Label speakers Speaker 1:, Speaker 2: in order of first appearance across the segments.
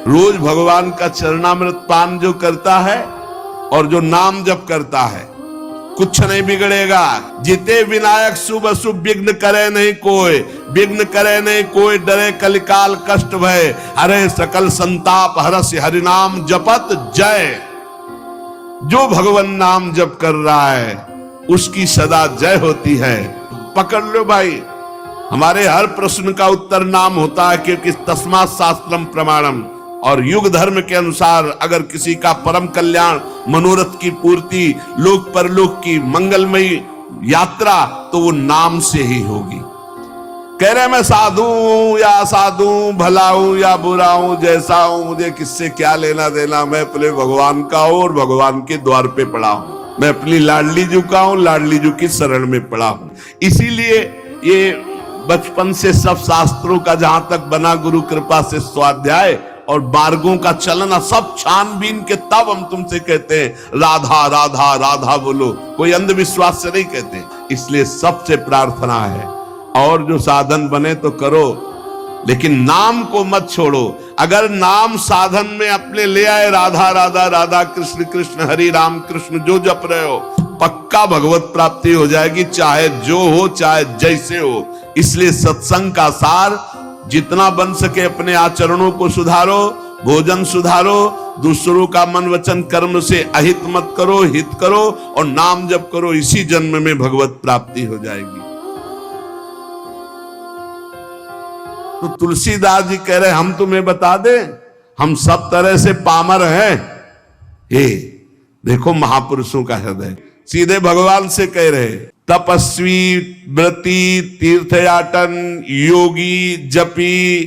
Speaker 1: रोज भगवान का चरणामृत पान जो करता है और जो नाम जप करता है, कुछ नहीं बिगड़ेगा। जिते विनायक शुभ अशुभ विघ्न करे नहीं कोई, विघ्न करे नहीं कोई, डरे कलिकाल कष्ट भय, हरे सकल संताप हरस्य हरिनाम जपत जय। जो भगवान नाम जप कर रहा है उसकी सदा जय होती है। पकड़ लो भाई, हमारे हर प्रश्न का उत्तर नाम होता है, क्योंकि तस्मात् शास्त्रम प्रमाणम। और युग धर्म के अनुसार अगर किसी का परम कल्याण, मनोरथ की पूर्ति, लोक परलोक की मंगलमयी यात्रा, तो वो नाम से ही होगी। कह रहे मैं साधु हूं या असाधु हूं, भला हूं या बुरा हूं, जैसा हूं, मुझे किससे क्या लेना देना, मैं अपने भगवान का हूं और भगवान के द्वार पे पड़ा हूं, मैं अपनी लाडली जू का हूं, लाडली जू की शरण में पड़ा हूं। इसीलिए ये बचपन से सब शास्त्रों का जहां तक बना गुरु कृपा से स्वाध्याय और मार्गों का चलना सब छानबीन के, तब हम तुमसे कहते हैं राधा राधा राधा बोलो, कोई अंधविश्वास से नहीं कहते। इसलिए सबसे प्रार्थना है, और जो साधन बने तो करो, लेकिन नाम को मत छोड़ो। अगर नाम साधन में अपने ले आए, राधा राधा राधा कृष्ण कृष्ण हरि राम कृष्ण जो जप रहे हो, पक्का भगवत प्राप्ति हो जाएगी, चाहे जो हो चाहे जैसे हो। इसलिए सत्संग का सार, जितना बन सके अपने आचरणों को सुधारो, भोजन सुधारो, दूसरों का मन वचन कर्म से अहित मत करो, हित करो और नाम जप करो, इसी जन्म में भगवत प्राप्ति हो जाएगी। तो तुलसीदास जी कह रहे हम तुम्हें बता दें, हम सब तरह से पामर हैं। हे देखो महापुरुषों का हृदय, सीधे भगवान से कह रहे, तपस्वी, व्रती, तीर्थयाटन, योगी, जपी,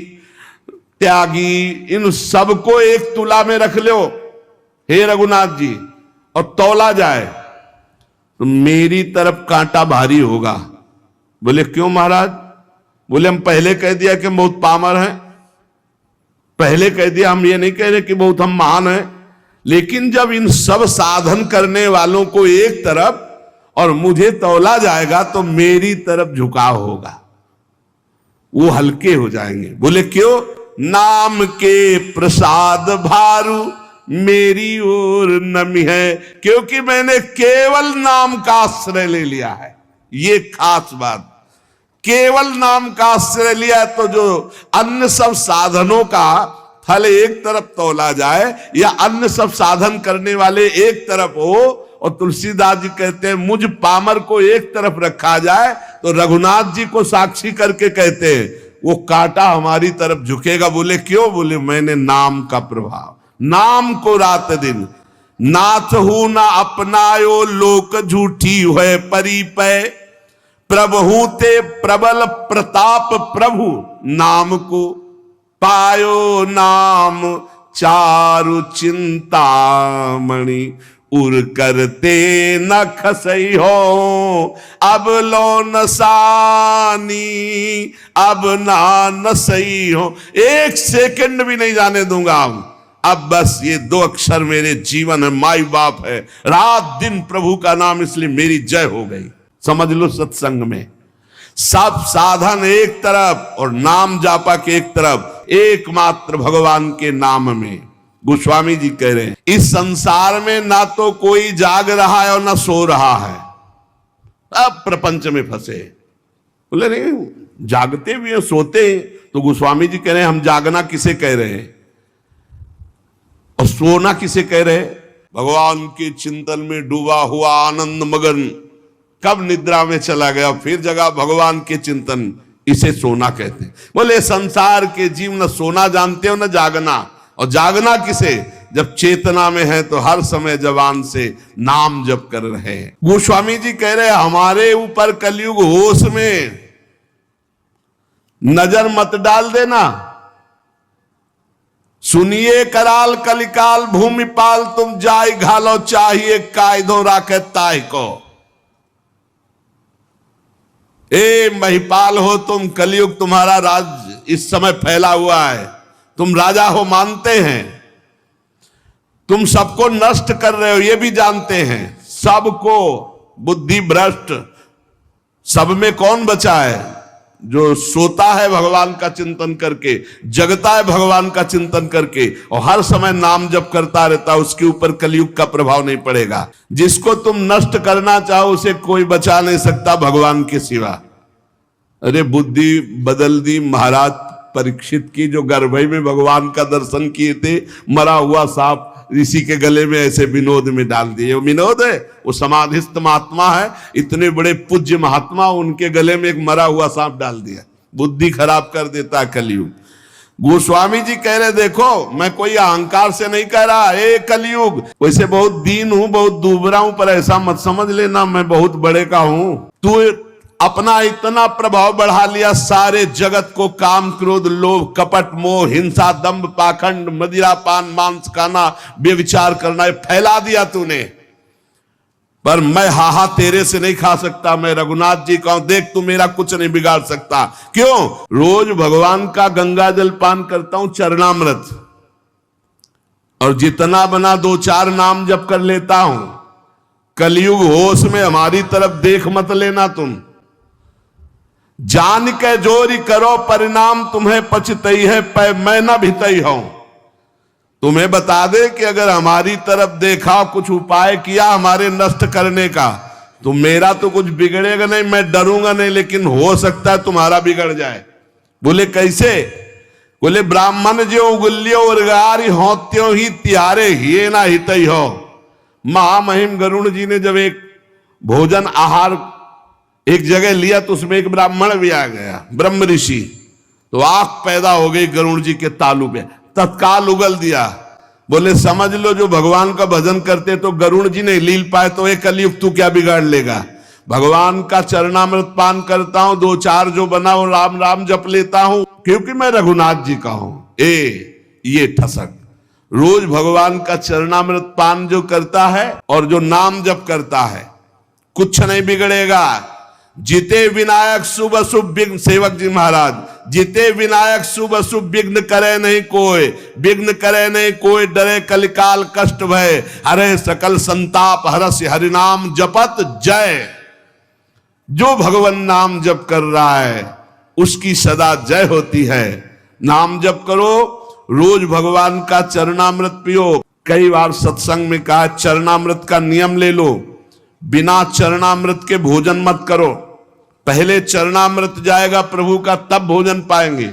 Speaker 1: त्यागी, इन सबको एक तुला में रख लो हे रघुनाथ जी, और तौला जाए तो मेरी तरफ कांटा भारी होगा। बोले क्यों महाराज? बोले हम पहले कह दिया कि हम बहुत पामर हैं, पहले कह दिया, हम ये नहीं कह रहे कि बहुत हम महान हैं, लेकिन जब इन सब साधन करने वालों को एक तरफ और मुझे तौला जाएगा तो मेरी तरफ झुकाव होगा, वो हल्के हो जाएंगे। बोले क्यों? नाम के प्रसाद भारू मेरी ओर नमी है, क्योंकि मैंने केवल नाम का आश्रय ले लिया है। ये खास बात, केवल नाम का आश्रय लिया है, तो जो अन्य सब साधनों का फल एक तरफ तौला जाए या अन्य सब साधन करने वाले एक तरफ हो, और तुलसीदास जी कहते हैं मुझ पामर को एक तरफ रखा जाए, तो रघुनाथ जी को साक्षी करके कहते हैं वो कांटा हमारी तरफ झुकेगा। बोले क्यों? बोले मैंने नाम का प्रभाव, नाम को रात दिन नाथ हूं ना अपनायो, लोक झूठी है परिपय, प्रभु ते प्रबल प्रताप प्रभु, नाम को पायो नाम चारु चिंतामणि, उर करते न खसई हो, अब लो नसानी अब ना नसई हो। एक सेकंड भी नहीं जाने दूंगा, अब बस ये दो अक्षर मेरे जीवन है, माई बाप है, रात दिन प्रभु का नाम, इसलिए मेरी जय हो गई। समझ लो सत्संग में सब साधन एक तरफ और नाम जापा के एक तरफ, एकमात्र भगवान के नाम में। गोस्वामी जी कह रहे हैं इस संसार में ना तो कोई जाग रहा है और ना सो रहा है, अब प्रपंच में फंसे। बोले नहीं, जागते भी हैं सोते हैं। तो गोस्वामी जी कह रहे हैं हम जागना किसे कह रहे हैं और सोना किसे कह रहे हैं? भगवान के चिंतन में डूबा हुआ आनंद मगन कब निद्रा में चला गया, फिर जगह भगवान के चिंतन, इसे सोना कहते हैं। बोले संसार के जीव न सोना जानते हो न जागना, और जागना किसे? जब चेतना में है तो हर समय जवान से नाम जप कर रहे हैं। गोस्वामी जी कह रहे हैं हमारे ऊपर कलयुग होश में नजर मत डाल देना, सुनिए कराल कलिकाल भूमिपाल, तुम जाय घालो चाहिए कायदों राखे ताय को। ए महिपाल हो तुम, कलयुग तुम्हारा राज इस समय फैला हुआ है, तुम राजा हो मानते हैं, तुम सबको नष्ट कर रहे हो ये भी जानते हैं, सबको बुद्धि भ्रष्ट, सब में कौन बचा है? जो सोता है भगवान का चिंतन करके, जगता है भगवान का चिंतन करके और हर समय नाम जप करता रहता है, उसके ऊपर कलयुग का प्रभाव नहीं पड़ेगा। जिसको तुम नष्ट करना चाहो उसे कोई बचा नहीं सकता भगवान के सिवा। अरे बुद्धि बदल दी महाराज परीक्षित की, जो गर्भई में भगवान का दर्शन किए थे, मरा हुआ सांप ऋषि के गले में ऐसे विनोद में डाल दिए। वो विनोद है, वो समाधिस्थ महात्मा है, इतने बड़े पूज्य महात्मा, उनके गले में एक मरा हुआ सांप डाल दिया। बुद्धि खराब कर देता है कलयुग। गोस्वामी जी कह रहे देखो मैं कोई अहंकार से नहीं कह रहा, ए कलयुग वैसे बहुत दीन हूं, बहुत दुबरा हूं, पर ऐसा मत समझ लेना मैं बहुत बड़े का हूं। तू अपना इतना प्रभाव बढ़ा लिया, सारे जगत को काम क्रोध लोभ कपट मोह हिंसा दंभ पाखंड मदिरापान मांस खाना व्यभिचार करना फैला दिया तूने, पर मैं हाहा तेरे से नहीं खा सकता। मैं रघुनाथ जी का हूं, देख तू मेरा कुछ नहीं बिगाड़ सकता। क्यों? रोज भगवान का गंगा जल पान करता हूं, चरणामृत, और जितना बना 2-4 नाम जप कर लेता हूं। कलयुग होश में हमारी तरफ देख मत लेना तुम। जान के जोरी करो परिणाम तुम्हें पछतई है, पै मैं न भितई हूं। तुम्हें बता दे कि अगर हमारी तरफ देखा, कुछ उपाय किया हमारे नष्ट करने का, तो मेरा तो कुछ बिगड़ेगा नहीं, मैं डरूंगा नहीं, लेकिन हो सकता है तुम्हारा बिगड़ जाए। बोले कैसे? बोले ब्राह्मण जो उगुल्यो उर्गारी हो त्यों ही तिहारे हिए ना हितई हो। महामहिम गरुड़ जी ने जब एक भोजन आहार एक जगह लिया तो उसमें एक ब्राह्मण भी आ गया, ब्रह्म ऋषि, तो आंख पैदा हो गई गरुड़ जी के तालू पे, तत्काल उगल दिया। बोले समझ लो जो भगवान का भजन करते तो गरुड़ जी नहीं लील पाए, तो एक कलयुग तू क्या बिगाड़ लेगा। भगवान का चरणामृत पान करता हूं, 2-4 जो बना वो राम राम जप लेता हूं, क्योंकि मैं रघुनाथ जी का हूं। ये ठसक रोज भगवान का चरणामृत पान जो करता है और जो नाम जप करता है, कुछ नहीं बिगड़ेगा। जिते विनायक शुभ अशुभ विघ्न, सेवक जी महाराज, जिते विनायक शुभ अशुभ विघ्न करे नहीं कोई, विघ्न करे नहीं कोई, डरे कलिकाल कष्ट भय, हरे सकल संताप हरस हरिनाम जपत जय। जो भगवान नाम जप कर रहा है उसकी सदा जय होती है। नाम जप करो, रोज भगवान का चरणामृत पियो। कई बार सत्संग में कहा चरणामृत का नियम ले लो, बिना चरणामृत के भोजन मत करो। पहले चरणामृत जाएगा प्रभु का, तब भोजन पाएंगे।